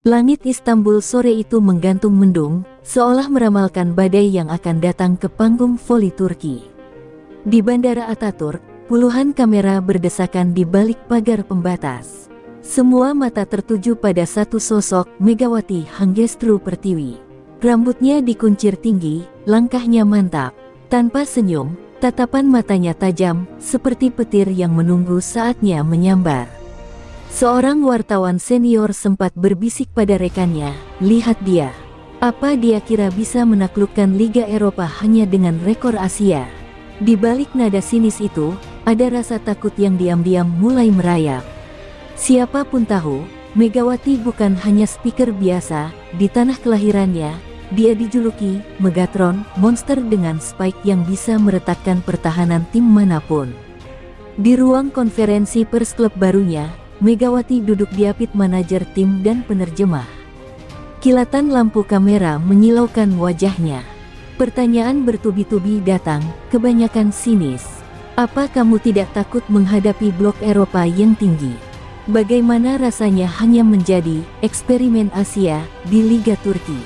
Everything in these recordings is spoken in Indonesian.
Langit Istanbul sore itu menggantung mendung, seolah meramalkan badai yang akan datang ke panggung voli Turki. Di Bandara Ataturk, puluhan kamera berdesakan di balik pagar pembatas. Semua mata tertuju pada satu sosok, Megawati Hangestru Pertiwi. Rambutnya dikuncir tinggi, langkahnya mantap. Tanpa senyum, tatapan matanya tajam, seperti petir yang menunggu saatnya menyambar. Seorang wartawan senior sempat berbisik pada rekannya, "Lihat dia. Apa dia kira bisa menaklukkan Liga Eropa hanya dengan rekor Asia?" Di balik nada sinis itu, ada rasa takut yang diam-diam mulai merayap. Siapapun tahu, Megawati bukan hanya speaker biasa. Di tanah kelahirannya, dia dijuluki Megatron, monster dengan spike yang bisa meretakkan pertahanan tim manapun. Di ruang konferensi pers klub barunya, Megawati duduk diapit manajer tim dan penerjemah. Kilatan lampu kamera menyilaukan wajahnya. Pertanyaan bertubi-tubi datang, kebanyakan sinis. "Apa kamu tidak takut menghadapi blok Eropa yang tinggi? Bagaimana rasanya hanya menjadi eksperimen Asia di Liga Turki?"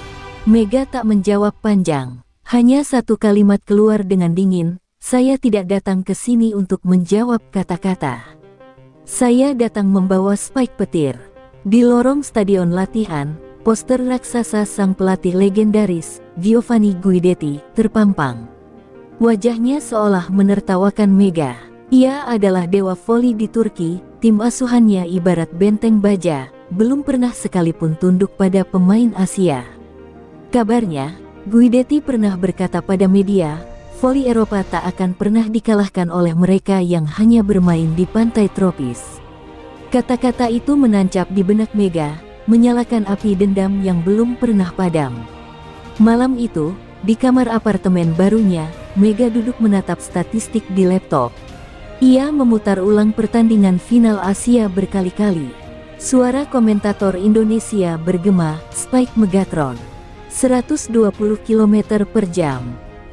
Mega tak menjawab panjang. Hanya satu kalimat keluar dengan dingin, "Saya tidak datang ke sini untuk menjawab kata-kata. Saya datang membawa spike petir." Di lorong stadion latihan, poster raksasa sang pelatih legendaris, Giovanni Guidetti, terpampang. Wajahnya seolah menertawakan Mega. Ia adalah dewa voli di Turki, tim asuhannya ibarat benteng baja, belum pernah sekalipun tunduk pada pemain Asia. Kabarnya, Guidetti pernah berkata pada media, voli Eropa tak akan pernah dikalahkan oleh mereka yang hanya bermain di pantai tropis. Kata-kata itu menancap di benak Mega, menyalakan api dendam yang belum pernah padam. Malam itu, di kamar apartemen barunya, Mega duduk menatap statistik di laptop. Ia memutar ulang pertandingan final Asia berkali-kali. Suara komentator Indonesia bergema, "Spike Megatron. 120 km per jam."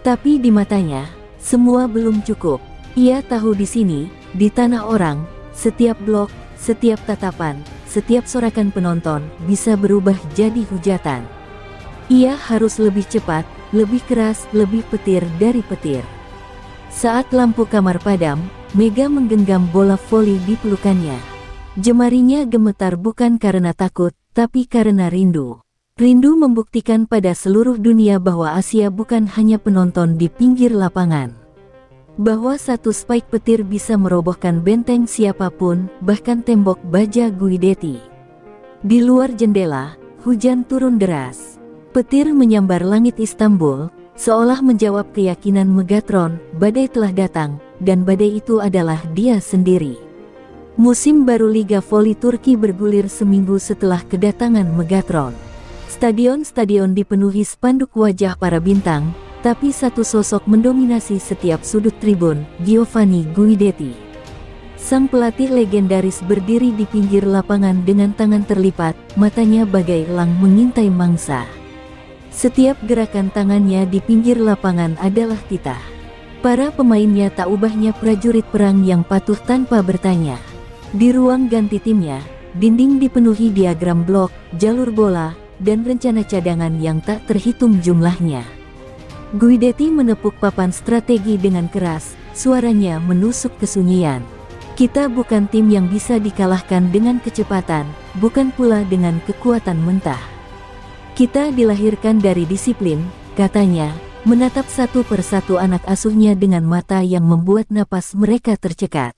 Tapi di matanya, semua belum cukup. Ia tahu di sini, di tanah orang, setiap blok, setiap tatapan, setiap sorakan penonton bisa berubah jadi hujatan. Ia harus lebih cepat, lebih keras, lebih petir dari petir. Saat lampu kamar padam, Mega menggenggam bola voli di pelukannya. Jemarinya gemetar bukan karena takut, tapi karena rindu. Rindu membuktikan pada seluruh dunia bahwa Asia bukan hanya penonton di pinggir lapangan. Bahwa satu spike petir bisa merobohkan benteng siapapun, bahkan tembok baja Guidetti. Di luar jendela, hujan turun deras. Petir menyambar langit Istanbul, seolah menjawab keyakinan Megatron, badai telah datang, dan badai itu adalah dia sendiri. Musim baru Liga Voli Turki bergulir seminggu setelah kedatangan Megatron. Stadion-stadion dipenuhi spanduk wajah para bintang, tapi satu sosok mendominasi setiap sudut tribun, Giovanni Guidetti. Sang pelatih legendaris berdiri di pinggir lapangan dengan tangan terlipat, matanya bagai elang mengintai mangsa. Setiap gerakan tangannya di pinggir lapangan adalah titah. Para pemainnya tak ubahnya prajurit perang yang patuh tanpa bertanya. Di ruang ganti timnya, dinding dipenuhi diagram blok, jalur bola, dan rencana cadangan yang tak terhitung jumlahnya. Guidetti menepuk papan strategi dengan keras, suaranya menusuk kesunyian. "Kita bukan tim yang bisa dikalahkan dengan kecepatan, bukan pula dengan kekuatan mentah. Kita dilahirkan dari disiplin," katanya, menatap satu persatu anak asuhnya dengan mata yang membuat napas mereka tercekat.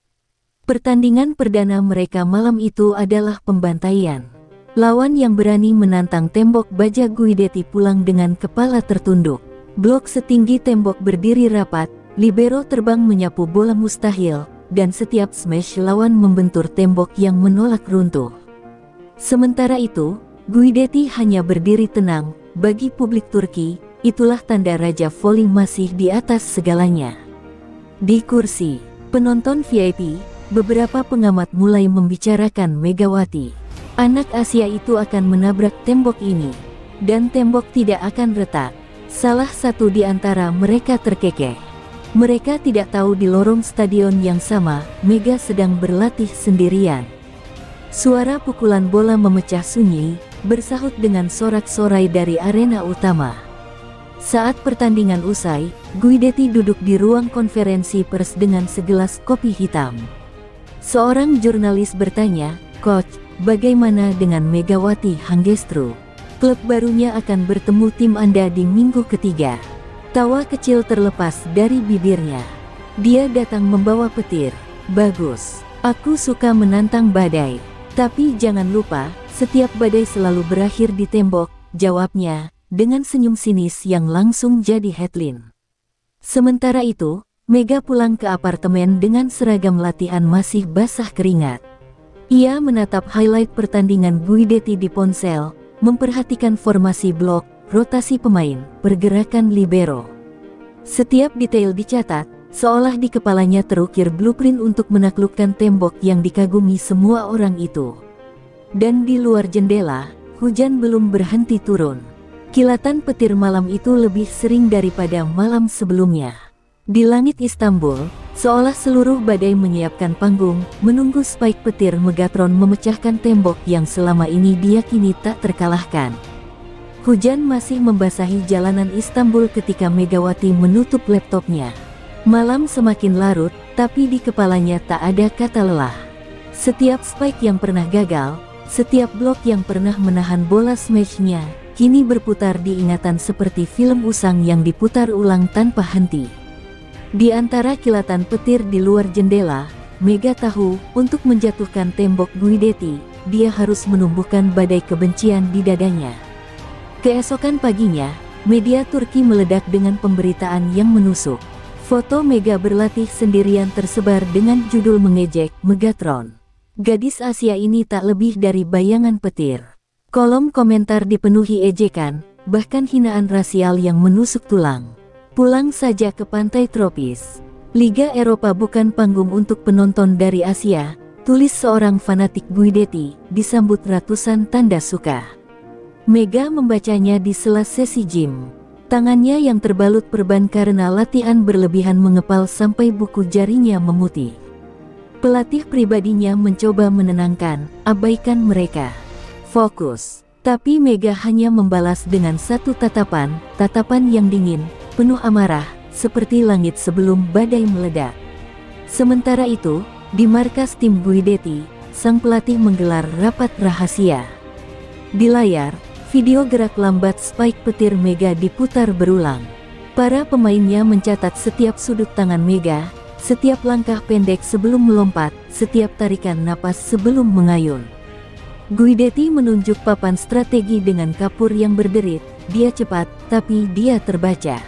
Pertandingan perdana mereka malam itu adalah pembantaian. Lawan yang berani menantang tembok baja Guidetti pulang dengan kepala tertunduk. Blok setinggi tembok berdiri rapat, libero terbang menyapu bola mustahil, dan setiap smash lawan membentur tembok yang menolak runtuh. Sementara itu, Guidetti hanya berdiri tenang. Bagi publik Turki, itulah tanda Raja Voli masih di atas segalanya. Di kursi penonton VIP, beberapa pengamat mulai membicarakan Megawati. Anak Asia itu akan menabrak tembok ini, dan tembok tidak akan retak. Salah satu di antara mereka terkekeh. Mereka tidak tahu di lorong stadion yang sama, Mega sedang berlatih sendirian. Suara pukulan bola memecah sunyi, bersahut dengan sorak-sorai dari arena utama. Saat pertandingan usai, Guidetti duduk di ruang konferensi pers dengan segelas kopi hitam. Seorang jurnalis bertanya, "Coach, bagaimana dengan Megawati Hangestru? Klub barunya akan bertemu tim Anda di minggu ketiga." Tawa kecil terlepas dari bibirnya. Dia datang membawa petir. "Bagus. Aku suka menantang badai. Tapi jangan lupa, setiap badai selalu berakhir di tembok," jawabnya, dengan senyum sinis yang langsung jadi headline. Sementara itu, Mega pulang ke apartemen dengan seragam latihan masih basah keringat. Ia menatap highlight pertandingan Guidetti di ponsel, memperhatikan formasi blok, rotasi pemain, pergerakan libero. Setiap detail dicatat, seolah di kepalanya terukir blueprint untuk menaklukkan tembok yang dikagumi semua orang itu. Dan di luar jendela, hujan belum berhenti turun. Kilatan petir malam itu lebih sering daripada malam sebelumnya. Di langit Istanbul, seolah seluruh badai menyiapkan panggung, menunggu spike petir Megatron memecahkan tembok yang selama ini diyakini tak terkalahkan. Hujan masih membasahi jalanan Istanbul ketika Megawati menutup laptopnya. Malam semakin larut, tapi di kepalanya tak ada kata lelah. Setiap spike yang pernah gagal, setiap blok yang pernah menahan bola smashnya, kini berputar di ingatan seperti film usang yang diputar ulang tanpa henti. Di antara kilatan petir di luar jendela, Mega tahu, untuk menjatuhkan tembok Guidetti, dia harus menumbuhkan badai kebencian di dadanya. Keesokan paginya, media Turki meledak dengan pemberitaan yang menusuk. Foto Mega berlatih sendirian tersebar dengan judul mengejek, "Megatron. Gadis Asia ini tak lebih dari bayangan petir." Kolom komentar dipenuhi ejekan, bahkan hinaan rasial yang menusuk tulang. "Pulang saja ke pantai tropis. Liga Eropa bukan panggung untuk penonton dari Asia," tulis seorang fanatik Guidetti, disambut ratusan tanda suka. Mega membacanya di sela sesi gym. Tangannya yang terbalut perban karena latihan berlebihan mengepal sampai buku jarinya memutih. Pelatih pribadinya mencoba menenangkan, "Abaikan mereka. Fokus." Tapi Mega hanya membalas dengan satu tatapan yang dingin, penuh amarah, seperti langit sebelum badai meledak. Sementara itu, di markas tim Guidetti, sang pelatih menggelar rapat rahasia. Di layar, video gerak lambat spike petir Mega diputar berulang. Para pemainnya mencatat setiap sudut tangan Mega, setiap langkah pendek sebelum melompat, setiap tarikan napas sebelum mengayun. Guidetti menunjuk papan strategi dengan kapur yang berderit. Dia cepat, tapi dia terbaca.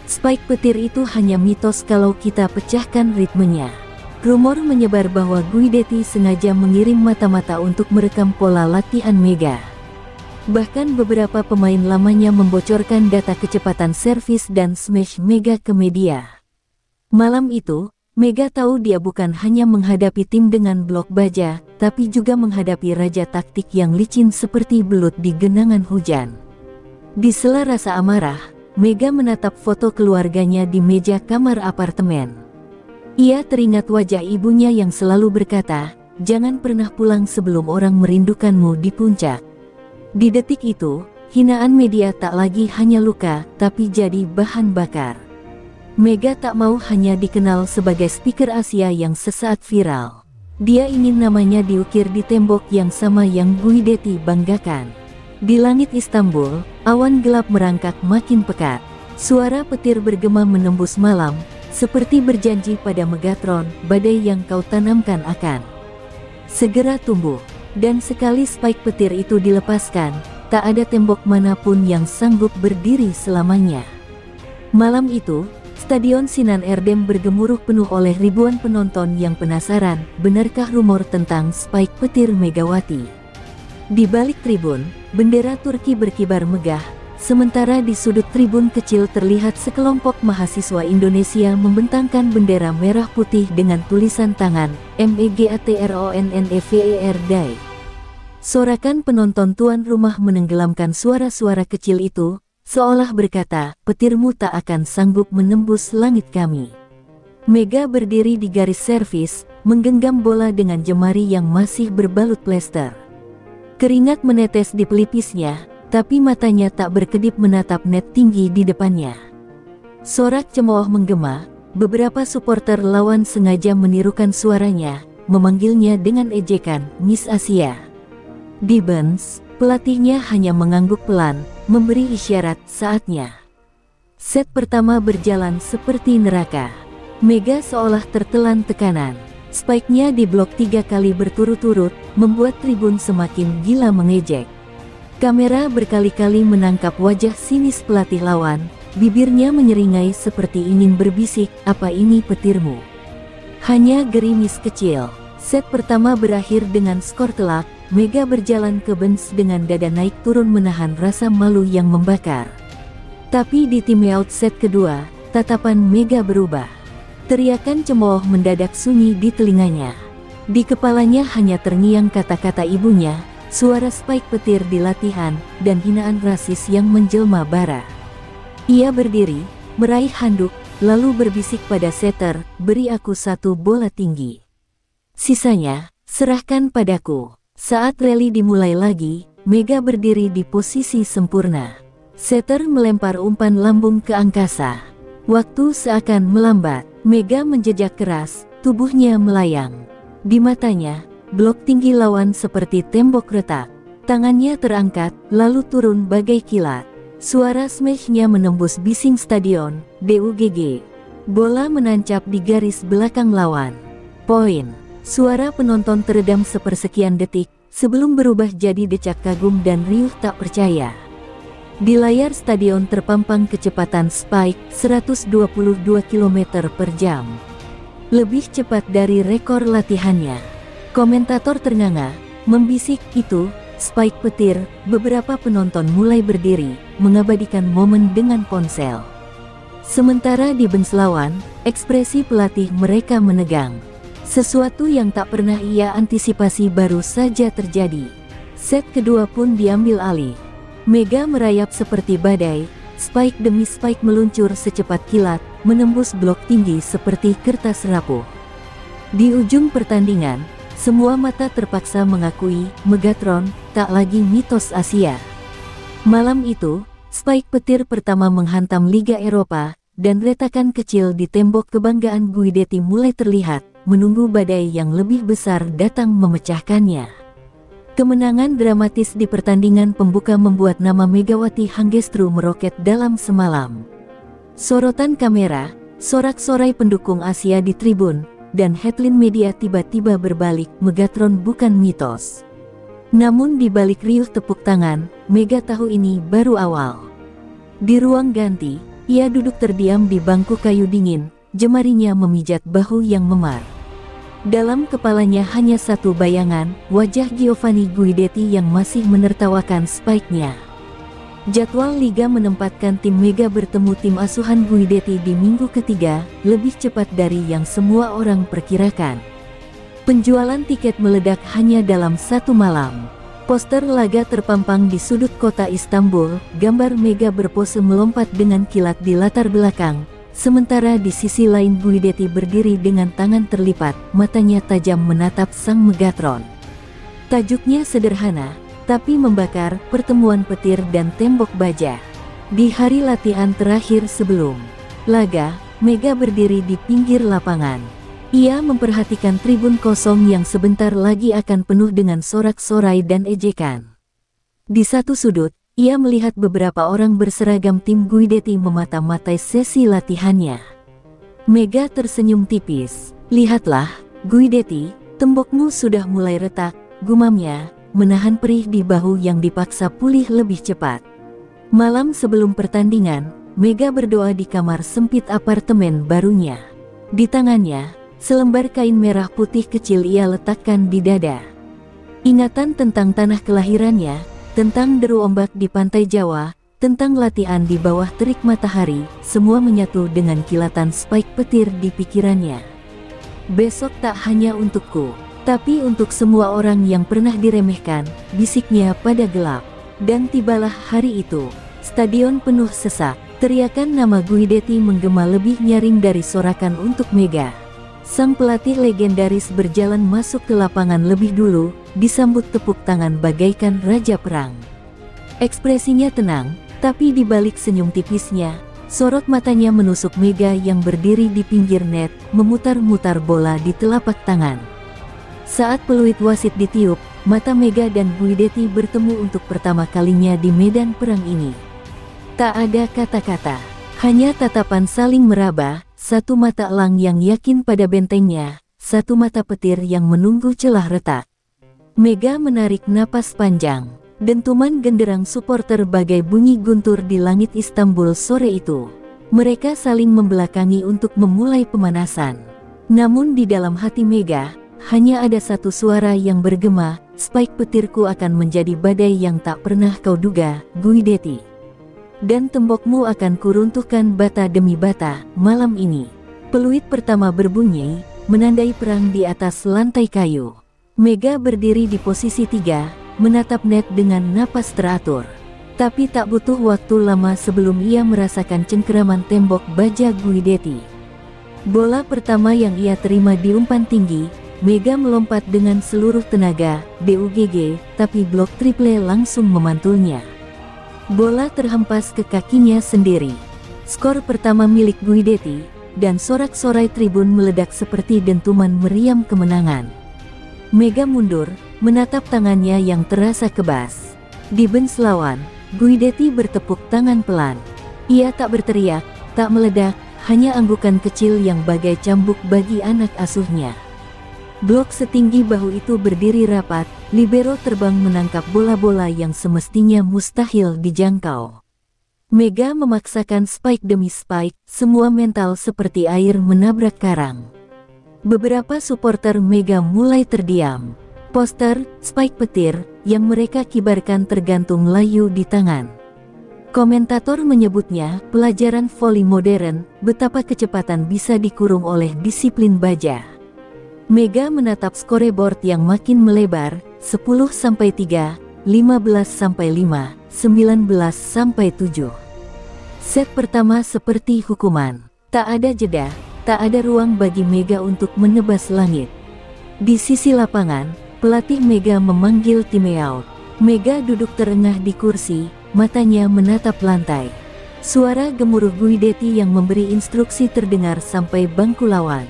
Spike petir itu hanya mitos kalau kita pecahkan ritmenya. Rumor menyebar bahwa Guidetti sengaja mengirim mata-mata untuk merekam pola latihan Mega. Bahkan beberapa pemain lamanya membocorkan data kecepatan servis dan smash Mega ke media. Malam itu, Mega tahu dia bukan hanya menghadapi tim dengan blok baja, tapi juga menghadapi raja taktik yang licin seperti belut di genangan hujan. Di sela rasa amarah, Mega menatap foto keluarganya di meja kamar apartemen. Ia teringat wajah ibunya yang selalu berkata, "Jangan pernah pulang sebelum orang merindukanmu di puncak." Di detik itu, hinaan media tak lagi hanya luka, tapi jadi bahan bakar. Mega tak mau hanya dikenal sebagai speaker Asia yang sesaat viral. Dia ingin namanya diukir di tembok yang sama yang Guidetti banggakan. Di langit Istanbul, awan gelap merangkak makin pekat. Suara petir bergema menembus malam, seperti berjanji pada Megatron, badai yang kau tanamkan akan segera tumbuh. Dan sekali spike petir itu dilepaskan, tak ada tembok manapun yang sanggup berdiri selamanya. Malam itu, Stadion Sinan Erdem bergemuruh penuh oleh ribuan penonton yang penasaran, benarkah rumor tentang spike petir Megawati? Di balik tribun, bendera Turki berkibar megah, sementara di sudut tribun kecil terlihat sekelompok mahasiswa Indonesia membentangkan bendera merah putih dengan tulisan tangan, MEGATRONNEVER DAI. Sorakan penonton tuan rumah menenggelamkan suara-suara kecil itu, seolah berkata, "Petirmu tak akan sanggup menembus langit kami." Mega berdiri di garis servis, menggenggam bola dengan jemari yang masih berbalut plester. Keringat menetes di pelipisnya, tapi matanya tak berkedip menatap net tinggi di depannya. Sorak cemooh menggema, beberapa supporter lawan sengaja menirukan suaranya, memanggilnya dengan ejekan, Miss Asia. Di bench, pelatihnya hanya mengangguk pelan, memberi isyarat saatnya. Set pertama berjalan seperti neraka. Mega seolah tertelan tekanan. Spike-nya diblok 3 kali berturut-turut, membuat tribun semakin gila mengejek. Kamera berkali-kali menangkap wajah sinis pelatih lawan, bibirnya menyeringai seperti ingin berbisik, "Apa ini petirmu?" Hanya gerimis kecil. Set pertama berakhir dengan skor telak. Mega berjalan ke bench dengan dada naik turun menahan rasa malu yang membakar. Tapi di timeout set kedua, tatapan Mega berubah. Teriakan cemooh mendadak sunyi di telinganya. Di kepalanya hanya terngiang kata-kata ibunya, suara Spike petir di latihan, dan hinaan rasis yang menjelma bara. Ia berdiri, meraih handuk, lalu berbisik pada setter, "Beri aku 1 bola tinggi. Sisanya, serahkan padaku." Saat rally dimulai lagi, Mega berdiri di posisi sempurna. Setter melempar umpan lambung ke angkasa. Waktu seakan melambat. Mega menjejak keras, tubuhnya melayang. Di matanya, blok tinggi lawan seperti tembok retak. Tangannya terangkat, lalu turun bagai kilat. Suara smash-nya menembus bising stadion. DUGG. Bola menancap di garis belakang lawan. Poin. Suara penonton teredam sepersekian detik, sebelum berubah jadi decak kagum dan riuh tak percaya. Di layar stadion terpampang kecepatan Spike 122 km per jam. Lebih cepat dari rekor latihannya. Komentator ternganga, membisik, "Itu, Spike petir." Beberapa penonton mulai berdiri, mengabadikan momen dengan ponsel. Sementara di bench lawan, ekspresi pelatih mereka menegang. Sesuatu yang tak pernah ia antisipasi baru saja terjadi. Set kedua pun diambil alih. Mega merayap seperti badai, spike demi spike meluncur secepat kilat, menembus blok tinggi seperti kertas rapuh. Di ujung pertandingan, semua mata terpaksa mengakui, Megatron tak lagi mitos Asia. Malam itu, spike petir pertama menghantam Liga Eropa, dan retakan kecil di tembok kebanggaan Guidetti mulai terlihat, menunggu badai yang lebih besar datang memecahkannya. Kemenangan dramatis di pertandingan pembuka membuat nama Megawati Hangestru meroket dalam semalam. Sorotan kamera, sorak-sorai pendukung Asia di tribun, dan headline media tiba-tiba berbalik, Megatron bukan mitos. Namun di balik riuh tepuk tangan, Mega tahu ini baru awal. Di ruang ganti, ia duduk terdiam di bangku kayu dingin, jemarinya memijat bahu yang memar. Dalam kepalanya hanya satu bayangan, wajah Giovanni Guidetti yang masih menertawakan spike-nya. Jadwal Liga menempatkan tim Mega bertemu tim asuhan Guidetti di minggu ketiga, lebih cepat dari yang semua orang perkirakan. Penjualan tiket meledak hanya dalam 1 malam. Poster laga terpampang di sudut kota Istanbul, gambar Mega berpose melompat dengan kilat di latar belakang. Sementara di sisi lain Guidetti berdiri dengan tangan terlipat, matanya tajam menatap sang Megatron. Tajuknya sederhana, tapi membakar, pertemuan petir dan tembok baja. Di hari latihan terakhir sebelum laga, Mega berdiri di pinggir lapangan. Ia memperhatikan tribun kosong yang sebentar lagi akan penuh dengan sorak-sorai dan ejekan. Di satu sudut, ia melihat beberapa orang berseragam tim Guidetti memata-matai sesi latihannya. Mega tersenyum tipis. "Lihatlah, Guidetti, tembokmu sudah mulai retak," gumamnya, menahan perih di bahu yang dipaksa pulih lebih cepat. Malam sebelum pertandingan, Mega berdoa di kamar sempit apartemen barunya. Di tangannya, selembar kain merah putih kecil ia letakkan di dada. Ingatan tentang tanah kelahirannya, tentang deru ombak di pantai Jawa, tentang latihan di bawah terik matahari, semua menyatu dengan kilatan spike petir di pikirannya. "Besok tak hanya untukku, tapi untuk semua orang yang pernah diremehkan," bisiknya pada gelap. Dan tibalah hari itu. Stadion penuh sesak, teriakan nama Guidetti menggema lebih nyaring dari sorakan untuk Mega. Sang pelatih legendaris berjalan masuk ke lapangan lebih dulu, disambut tepuk tangan bagaikan raja perang. Ekspresinya tenang, tapi di balik senyum tipisnya, sorot matanya menusuk Mega yang berdiri di pinggir net, memutar-mutar bola di telapak tangan. Saat peluit wasit ditiup, mata Mega dan Guidetti bertemu untuk pertama kalinya di medan perang ini. Tak ada kata-kata, hanya tatapan saling meraba, satu mata elang yang yakin pada bentengnya, satu mata petir yang menunggu celah retak. Mega menarik napas panjang. Dentuman genderang supporter bagai bunyi guntur di langit Istanbul sore itu. Mereka saling membelakangi untuk memulai pemanasan. Namun di dalam hati Mega, hanya ada satu suara yang bergema, spike petirku akan menjadi badai yang tak pernah kau duga, Guidetti. Dan tembokmu akan kuruntuhkan bata demi bata, malam ini. Peluit pertama berbunyi, menandai perang di atas lantai kayu. Mega berdiri di posisi 3, menatap net dengan napas teratur. Tapi tak butuh waktu lama sebelum ia merasakan cengkeraman tembok baja Guidetti. Bola pertama yang ia terima di umpan tinggi, Mega melompat dengan seluruh tenaga, DUGG, tapi blok triple langsung memantulnya. Bola terhempas ke kakinya sendiri. Skor pertama milik Guidetti, dan sorak-sorai tribun meledak seperti dentuman meriam kemenangan. Mega mundur, menatap tangannya yang terasa kebas. Di bench lawan, Guidetti bertepuk tangan pelan. Ia tak berteriak, tak meledak, hanya anggukan kecil yang bagai cambuk bagi anak asuhnya. Blok setinggi bahu itu berdiri rapat, libero terbang menangkap bola-bola yang semestinya mustahil dijangkau. Mega memaksakan spike demi spike, semua mental seperti air menabrak karang. Beberapa supporter Mega mulai terdiam. Poster, spike petir, yang mereka kibarkan tergantung layu di tangan. Komentator menyebutnya pelajaran voli modern, betapa kecepatan bisa dikurung oleh disiplin baja. Mega menatap scoreboard yang makin melebar, 10-3, 15-5, 19-7. Set pertama seperti hukuman. Tak ada jeda, tak ada ruang bagi Mega untuk menebas langit. Di sisi lapangan, pelatih Mega memanggil timeout. Mega duduk terengah di kursi, matanya menatap lantai. Suara gemuruh Guidetti yang memberi instruksi terdengar sampai bangku lawan.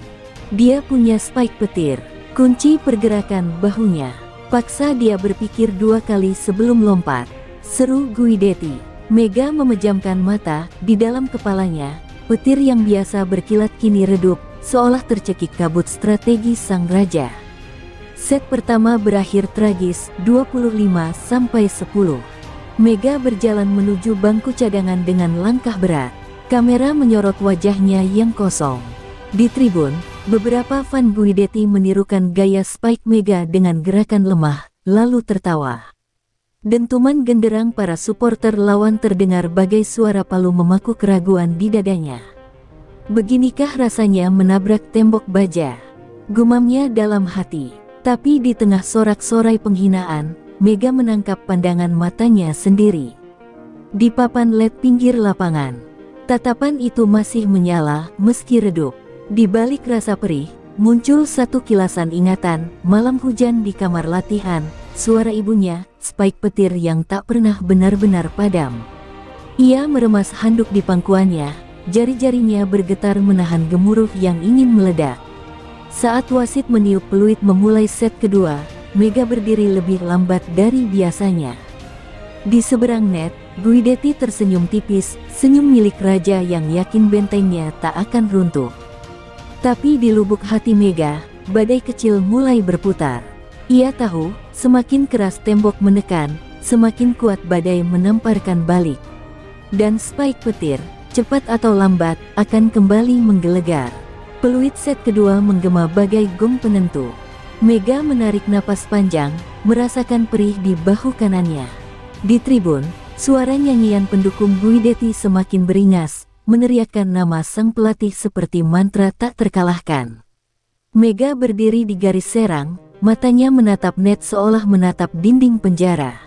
Dia punya spike petir, kunci pergerakan bahunya. Paksa dia berpikir 2 kali sebelum lompat, seru Guidetti. Mega memejamkan mata, di dalam kepalanya, petir yang biasa berkilat kini redup, seolah tercekik kabut strategi sang raja. Set pertama berakhir tragis, 25-10. Mega berjalan menuju bangku cadangan dengan langkah berat. Kamera menyorot wajahnya yang kosong. Di tribun, beberapa fan Guidetti menirukan gaya spike Mega dengan gerakan lemah, lalu tertawa. Dentuman genderang para supporter lawan terdengar bagai suara palu memaku keraguan di dadanya. Beginikah rasanya menabrak tembok baja? Gumamnya dalam hati. Tapi di tengah sorak-sorai penghinaan, Mega menangkap pandangan matanya sendiri. Di papan LED pinggir lapangan, tatapan itu masih menyala meski redup. Di balik rasa perih, muncul satu kilasan ingatan, malam hujan di kamar latihan, suara ibunya, spike petir yang tak pernah benar-benar padam. Ia meremas handuk di pangkuannya, jari-jarinya bergetar menahan gemuruh yang ingin meledak. Saat wasit meniup peluit memulai set kedua, Mega berdiri lebih lambat dari biasanya. Di seberang net, Guidetti tersenyum tipis, senyum milik raja yang yakin bentengnya tak akan runtuh. Tapi di lubuk hati Mega, badai kecil mulai berputar. Ia tahu, semakin keras tembok menekan, semakin kuat badai menamparkan balik. Dan spike petir, cepat atau lambat, akan kembali menggelegar. Peluit set kedua menggema bagai gong penentu. Mega menarik napas panjang, merasakan perih di bahu kanannya. Di tribun, suara nyanyian pendukung Guidetti semakin beringas, meneriakkan nama sang pelatih seperti mantra tak terkalahkan. Mega berdiri di garis serang, matanya menatap net seolah menatap dinding penjara.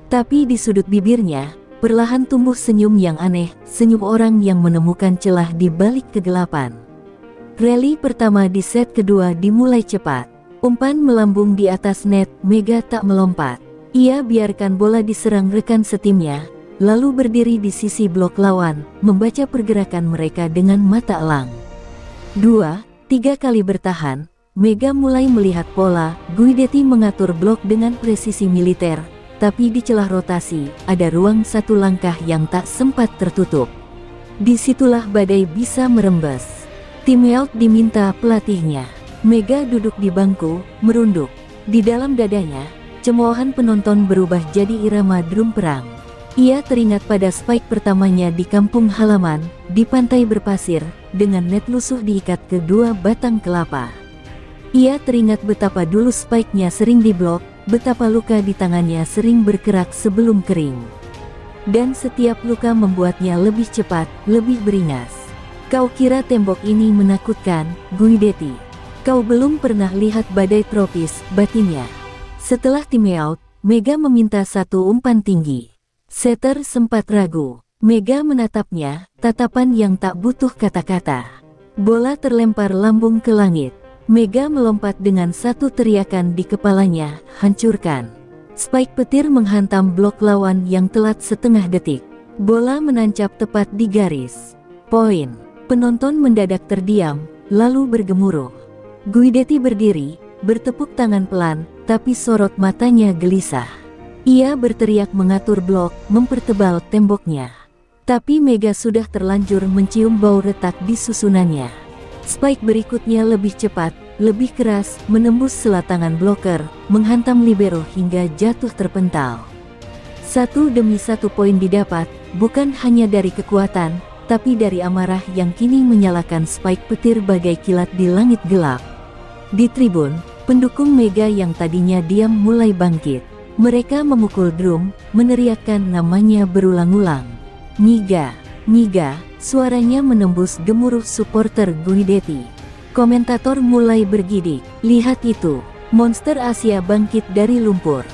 Tapi di sudut bibirnya, perlahan tumbuh senyum yang aneh, senyum orang yang menemukan celah di balik kegelapan. Rally pertama di set kedua dimulai cepat. Umpan melambung di atas net, Mega tak melompat. Ia biarkan bola diserang rekan setimnya, lalu berdiri di sisi blok lawan, membaca pergerakan mereka dengan mata elang. 2-3 kali bertahan, Mega mulai melihat pola. Guidetti mengatur blok dengan presisi militer, tapi di celah rotasi, ada ruang satu langkah yang tak sempat tertutup. Disitulah badai bisa merembes. Timeout diminta pelatihnya. Mega duduk di bangku, merunduk. Di dalam dadanya, cemoohan penonton berubah jadi irama drum perang. Ia teringat pada spike pertamanya di kampung halaman, di pantai berpasir, dengan net lusuh diikat ke dua batang kelapa. Ia teringat betapa dulu spike-nya sering diblok, betapa luka di tangannya sering bergerak sebelum kering. Dan setiap luka membuatnya lebih cepat, lebih beringas. Kau kira tembok ini menakutkan, Guidetti? Kau belum pernah lihat badai tropis, batinnya. Setelah timeout, Mega meminta satu umpan tinggi. Setter sempat ragu. Mega menatapnya, tatapan yang tak butuh kata-kata. Bola terlempar lambung ke langit. Mega melompat dengan satu teriakan di kepalanya, hancurkan. Spike petir menghantam blok lawan yang telat setengah detik. Bola menancap tepat di garis. Poin. Penonton mendadak terdiam, lalu bergemuruh. Guidetti berdiri, bertepuk tangan pelan, tapi sorot matanya gelisah. Ia berteriak mengatur blok, mempertebal temboknya. Tapi Mega sudah terlanjur mencium bau retak di susunannya. Spike berikutnya lebih cepat, lebih keras, menembus sela tangan bloker, menghantam libero hingga jatuh terpental. Satu demi satu poin didapat, bukan hanya dari kekuatan, tapi dari amarah yang kini menyalakan spike petir bagai kilat di langit gelap. Di tribun, pendukung Mega yang tadinya diam mulai bangkit. Mereka memukul drum, meneriakkan namanya berulang-ulang. Nyiga, Nyiga, suaranya menembus gemuruh supporter Guidetti. Komentator mulai bergidik. Lihat itu, monster Asia bangkit dari lumpur.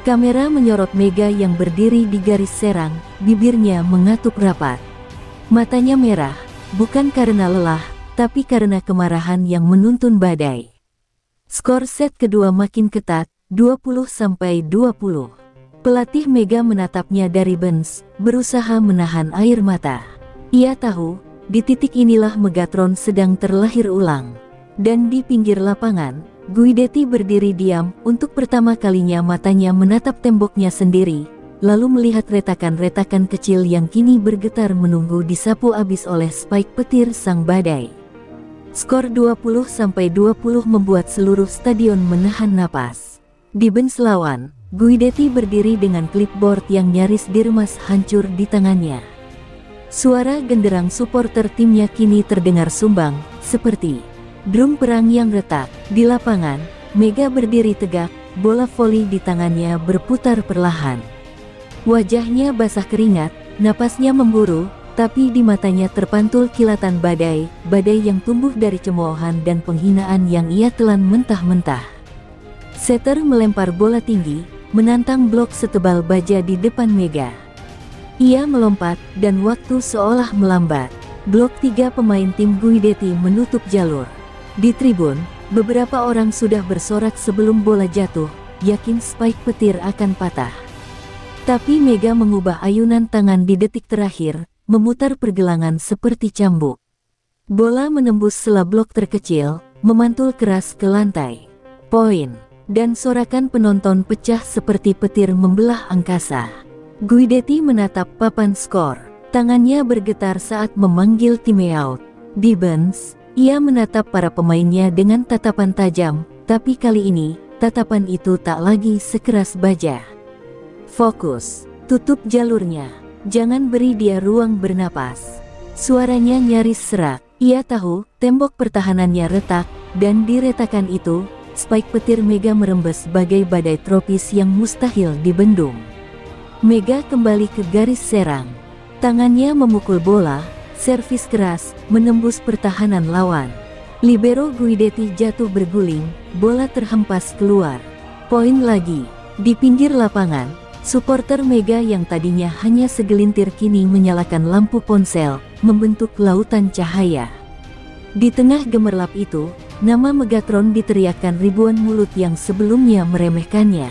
Kamera menyorot Mega yang berdiri di garis serang, bibirnya mengatup rapat. Matanya merah, bukan karena lelah, tapi karena kemarahan yang menuntun badai. Skor set kedua makin ketat, 20-20. Pelatih Mega menatapnya dari bench, berusaha menahan air mata. Ia tahu, di titik inilah Megatron sedang terlahir ulang. Dan di pinggir lapangan, Guidetti berdiri diam, untuk pertama kalinya matanya menatap temboknya sendiri, lalu melihat retakan-retakan kecil yang kini bergetar menunggu disapu abis oleh spike petir sang badai. Skor 20-20 membuat seluruh stadion menahan napas. Di bench lawan, Guidetti berdiri dengan clipboard yang nyaris diremas hancur di tangannya. Suara genderang supporter timnya kini terdengar sumbang, seperti drum perang yang retak. Di lapangan, Mega berdiri tegak, bola voli di tangannya berputar perlahan. Wajahnya basah keringat, napasnya memburu, tapi di matanya terpantul kilatan badai, badai yang tumbuh dari cemoohan dan penghinaan yang ia telan mentah-mentah. Setter melempar bola tinggi, menantang blok setebal baja di depan Mega. Ia melompat, dan waktu seolah melambat. Blok 3 pemain tim Guidetti menutup jalur. Di tribun, beberapa orang sudah bersorak sebelum bola jatuh, yakin spike petir akan patah. Tapi Mega mengubah ayunan tangan di detik terakhir, memutar pergelangan seperti cambuk. Bola menembus sela blok terkecil, memantul keras ke lantai. Poin. Dan sorakan penonton pecah seperti petir membelah angkasa. Guidetti menatap papan skor. Tangannya bergetar saat memanggil timeout. Di bench, ia menatap para pemainnya dengan tatapan tajam, tapi kali ini, tatapan itu tak lagi sekeras baja. Fokus. Tutup jalurnya. Jangan beri dia ruang bernapas. Suaranya nyaris serak. Ia tahu, tembok pertahanannya retak, dan di retakan itu, spike petir Mega merembes bagai badai tropis yang mustahil dibendung. Mega kembali ke garis serang. Tangannya memukul bola, servis keras, menembus pertahanan lawan. Libero Guidetti jatuh berguling, bola terhempas keluar. Poin lagi. Di pinggir lapangan, supporter Mega yang tadinya hanya segelintir kini menyalakan lampu ponsel, membentuk lautan cahaya. Di tengah gemerlap itu, nama Megatron diteriakkan ribuan mulut yang sebelumnya meremehkannya.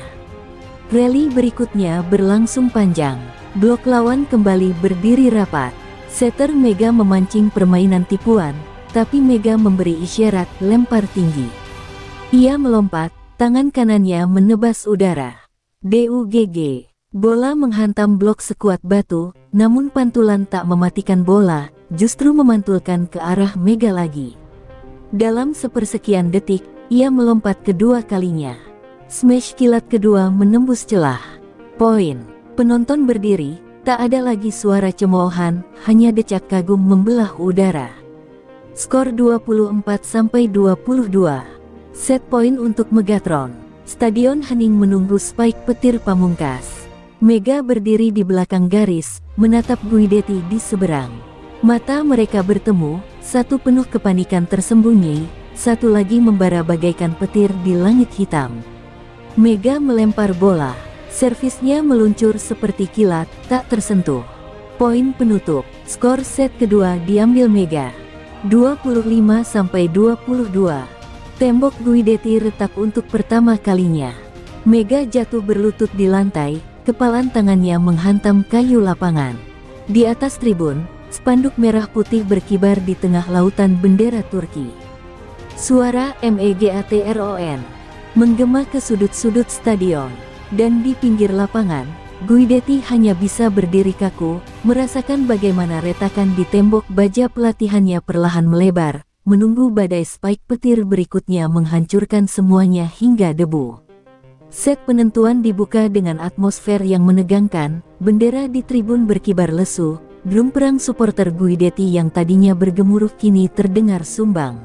Rally berikutnya berlangsung panjang. Blok lawan kembali berdiri rapat. Setter Mega memancing permainan tipuan, tapi Mega memberi isyarat lempar tinggi. Ia melompat, tangan kanannya menebas udara. DUGG. Bola menghantam blok sekuat batu, namun pantulan tak mematikan bola, justru memantulkan ke arah Mega lagi. Dalam sepersekian detik, ia melompat kedua kalinya. Smash kilat kedua menembus celah. Poin. Penonton berdiri, tak ada lagi suara cemoohan, hanya decak kagum membelah udara. Skor 24-22. Set point untuk Megatron. Stadion hening menunggu spike petir pamungkas. Mega berdiri di belakang garis, menatap Guidetti di seberang. Mata mereka bertemu, satu penuh kepanikan tersembunyi, satu lagi membara bagaikan petir di langit hitam. Mega melempar bola, servisnya meluncur seperti kilat, tak tersentuh. Poin penutup, skor set kedua diambil Mega. 25-22. Tembok Guidetti retak untuk pertama kalinya. Mega jatuh berlutut di lantai, kepalan tangannya menghantam kayu lapangan. Di atas tribun, spanduk merah putih berkibar di tengah lautan bendera Turki. Suara Megatron menggema ke sudut-sudut stadion. Dan di pinggir lapangan, Guidetti hanya bisa berdiri kaku, merasakan bagaimana retakan di tembok baja pelatihannya perlahan melebar, menunggu badai spike petir berikutnya menghancurkan semuanya hingga debu. Set penentuan dibuka dengan atmosfer yang menegangkan, bendera di tribun berkibar lesu, drum perang supporter Guidetti yang tadinya bergemuruh kini terdengar sumbang.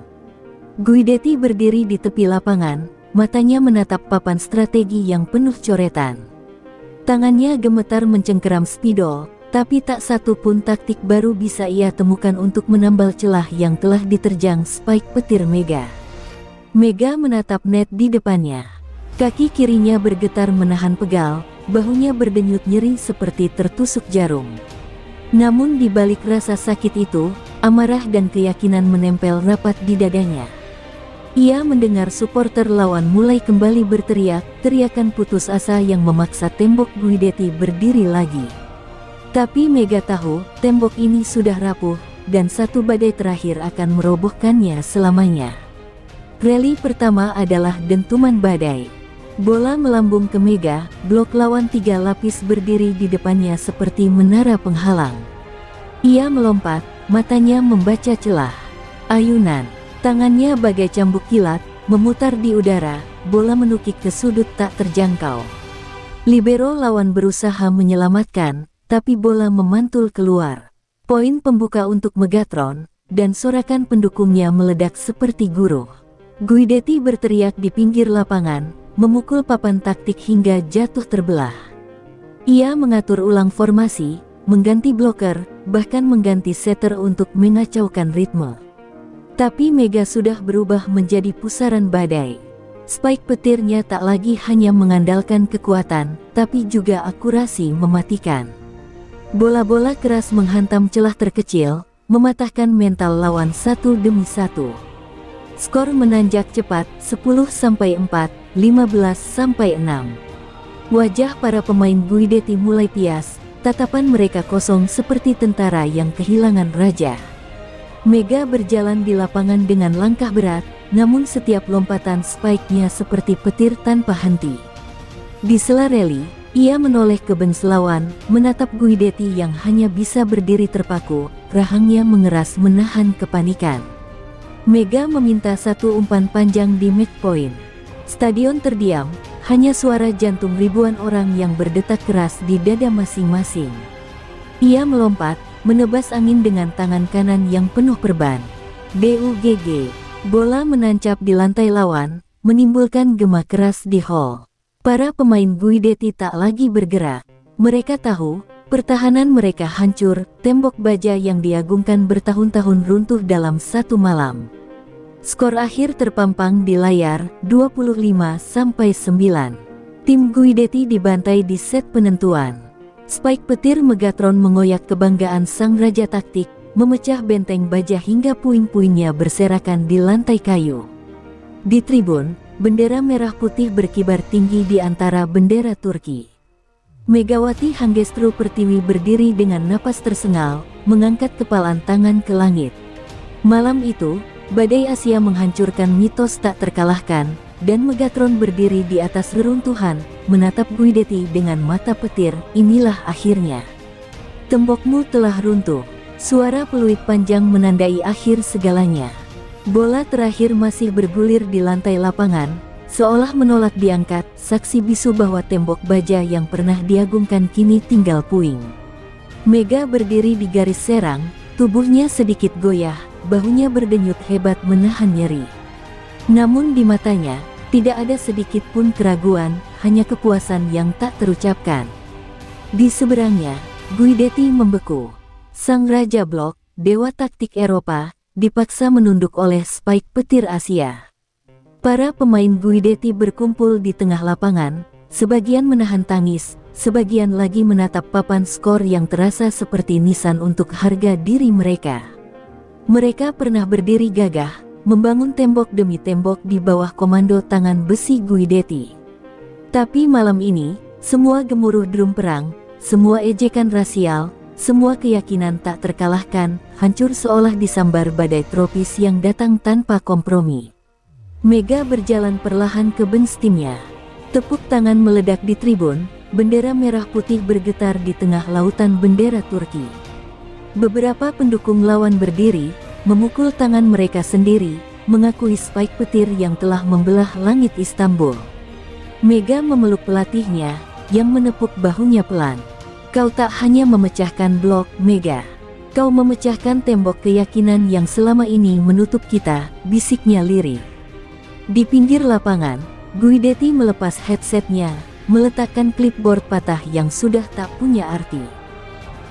Guidetti berdiri di tepi lapangan, matanya menatap papan strategi yang penuh coretan. Tangannya gemetar mencengkeram spidol, tapi tak satu pun taktik baru bisa ia temukan untuk menambal celah yang telah diterjang spike petir Mega. Mega menatap net di depannya. Kaki kirinya bergetar menahan pegal, bahunya berdenyut nyeri seperti tertusuk jarum. Namun di balik rasa sakit itu, amarah dan keyakinan menempel rapat di dadanya. Ia mendengar supporter lawan mulai kembali berteriak, teriakan putus asa yang memaksa tembok Guidetti berdiri lagi. Tapi Mega tahu, tembok ini sudah rapuh, dan satu badai terakhir akan merobohkannya selamanya. Rally pertama adalah dentuman badai. Bola melambung ke Mega, blok lawan 3 lapis berdiri di depannya seperti menara penghalang. Ia melompat, matanya membaca celah. Ayunan, tangannya bagai cambuk kilat, memutar di udara, bola menukik ke sudut tak terjangkau. Libero lawan berusaha menyelamatkan, tapi bola memantul keluar. Poin pembuka untuk Megatron, dan sorakan pendukungnya meledak seperti guruh. Guidetti berteriak di pinggir lapangan, memukul papan taktik hingga jatuh terbelah. Ia mengatur ulang formasi, mengganti bloker, bahkan mengganti setter untuk mengacaukan ritme. Tapi Mega sudah berubah menjadi pusaran badai. Spike petirnya tak lagi hanya mengandalkan kekuatan, tapi juga akurasi mematikan. Bola-bola keras menghantam celah terkecil, mematahkan mental lawan satu demi satu. Skor menanjak cepat, 10-4, 15-6. Wajah para pemain Guidetti mulai pias, tatapan mereka kosong seperti tentara yang kehilangan raja. Mega berjalan di lapangan dengan langkah berat, namun setiap lompatan spike-nya seperti petir tanpa henti. Di sela rally, ia menoleh ke bench lawan, menatap Guidetti yang hanya bisa berdiri terpaku, rahangnya mengeras menahan kepanikan. Mega meminta satu umpan panjang di match point. Stadion terdiam, hanya suara jantung ribuan orang yang berdetak keras di dada masing-masing. Ia melompat, menebas angin dengan tangan kanan yang penuh perban. DUGG. Bola menancap di lantai lawan, menimbulkan gema keras di hall. Para pemain Guidetti tak lagi bergerak. Mereka tahu, pertahanan mereka hancur, tembok baja yang diagungkan bertahun-tahun runtuh dalam satu malam. Skor akhir terpampang di layar, 25-9. Tim Guidetti dibantai di set penentuan. Spike petir Megatron mengoyak kebanggaan sang raja taktik, memecah benteng baja hingga puing-puingnya berserakan di lantai kayu. Di tribun, bendera merah putih berkibar tinggi di antara bendera Turki. Megawati Hangestru Pertiwi berdiri dengan napas tersengal, mengangkat kepalan tangan ke langit. Malam itu, badai Asia menghancurkan mitos tak terkalahkan, dan Megatron berdiri di atas reruntuhan, menatap Guidetti dengan mata petir. Inilah akhirnya. Tembokmu telah runtuh. Suara peluit panjang menandai akhir segalanya. Bola terakhir masih bergulir di lantai lapangan, seolah menolak diangkat, saksi bisu bahwa tembok baja yang pernah diagungkan kini tinggal puing. Mega berdiri di garis serang, tubuhnya sedikit goyah, bahunya berdenyut hebat menahan nyeri. Namun di matanya, tidak ada sedikit pun keraguan, hanya kepuasan yang tak terucapkan. Di seberangnya, Guidetti membeku. Sang Raja Blok, dewa taktik Eropa, dipaksa menunduk oleh Spike petir Asia. Para pemain Guidetti berkumpul di tengah lapangan, sebagian menahan tangis, sebagian lagi menatap papan skor yang terasa seperti nisan untuk harga diri mereka. Mereka pernah berdiri gagah, membangun tembok demi tembok di bawah komando tangan besi Guidetti. Tapi malam ini, semua gemuruh drum perang, semua ejekan rasial, semua keyakinan tak terkalahkan, hancur seolah disambar badai tropis yang datang tanpa kompromi. Mega berjalan perlahan ke bench timnya. Tepuk tangan meledak di tribun, bendera merah putih bergetar di tengah lautan bendera Turki. Beberapa pendukung lawan berdiri, memukul tangan mereka sendiri, mengakui Spike petir yang telah membelah langit Istanbul. Mega memeluk pelatihnya, yang menepuk bahunya pelan. Kau tak hanya memecahkan blok, Mega. Kau memecahkan tembok keyakinan yang selama ini menutup kita, bisiknya lirih. Di pinggir lapangan, Guidetti melepas headsetnya, meletakkan clipboard patah yang sudah tak punya arti.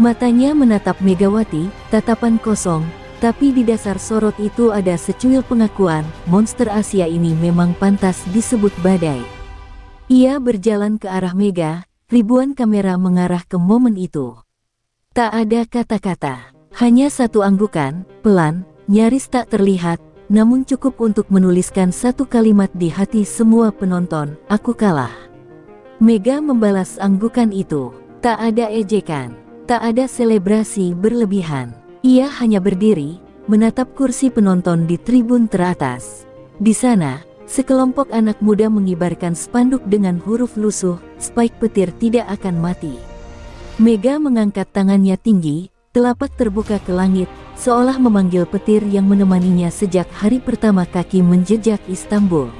Matanya menatap Megawati, tatapan kosong, tapi di dasar sorot itu ada secuil pengakuan, monster Asia ini memang pantas disebut badai. Ia berjalan ke arah Mega. Ribuan kamera mengarah ke momen itu. Tak ada kata-kata, hanya satu anggukan, pelan, nyaris tak terlihat, namun cukup untuk menuliskan satu kalimat di hati semua penonton, aku kalah. Mega membalas anggukan itu, tak ada ejekan, tak ada selebrasi berlebihan. Ia hanya berdiri, menatap kursi penonton di tribun teratas. Di sana, sekelompok anak muda mengibarkan spanduk dengan huruf lusuh, Spike petir tidak akan mati. Mega mengangkat tangannya tinggi, telapak terbuka ke langit, seolah memanggil petir yang menemaninya sejak hari pertama kaki menjejak Istanbul.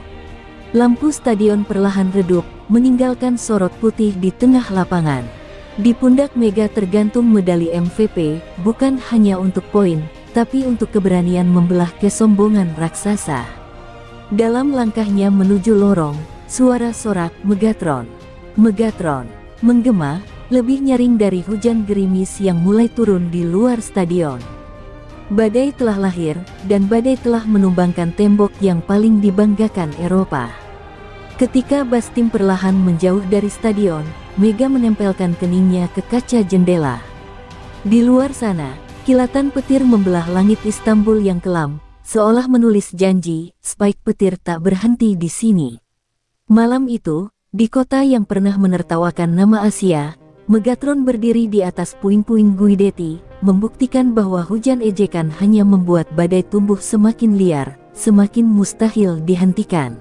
Lampu stadion perlahan redup, meninggalkan sorot putih di tengah lapangan. Di pundak Mega tergantung medali MVP, bukan hanya untuk poin, tapi untuk keberanian membelah kesombongan raksasa. Dalam langkahnya menuju lorong, suara sorak Megatron. Megatron menggema, lebih nyaring dari hujan gerimis yang mulai turun di luar stadion. Badai telah lahir, dan badai telah menumbangkan tembok yang paling dibanggakan Eropa. Ketika bas tim perlahan menjauh dari stadion, Mega menempelkan keningnya ke kaca jendela. Di luar sana, kilatan petir membelah langit Istanbul yang kelam, seolah menulis janji, Spike petir tak berhenti di sini. Malam itu, di kota yang pernah menertawakan nama Asia, Megatron berdiri di atas puing-puing Guidetti, membuktikan bahwa hujan ejekan hanya membuat badai tumbuh semakin liar, semakin mustahil dihentikan.